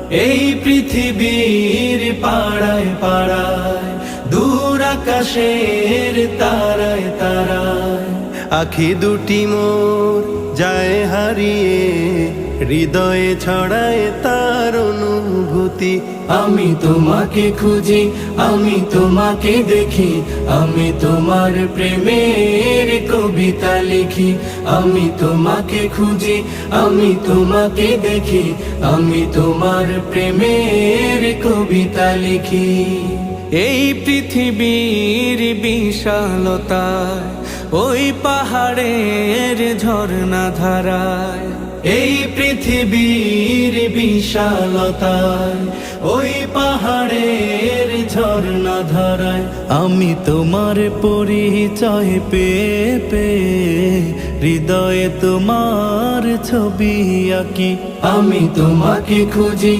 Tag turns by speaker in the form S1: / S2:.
S1: এই পৃথিবীর পাড়ায় পাড়ায়, দূর আকাশের তারায় তারায়, আখি দুটি মোর যায় হারিয়ে, হৃদয়ে ছড়ায় তার অনুভূতি। আমি তোমাকে খুঁজি, আমি তোমাকে দেখি, আমি তোমার প্রেমের কবিতা লিখি। আমি তোমাকে খুঁজি, আমি তোমাকে দেখি, আমি তোমার প্রেমের কবিতা লিখি। এই পৃথিবীর বিশালতায়, ওই পাহাড়ের ঝর্ণা ধারায়, এই পৃথিবীর বিশালতায়, ওই পাহাড়ের ঝর্ণা ধারায়, আমি তোমার পরিচয় পেয়ে পেয়ে, হৃদয়ে তোমার ছবি আঁকি। আমি তোমাকে খুঁজি।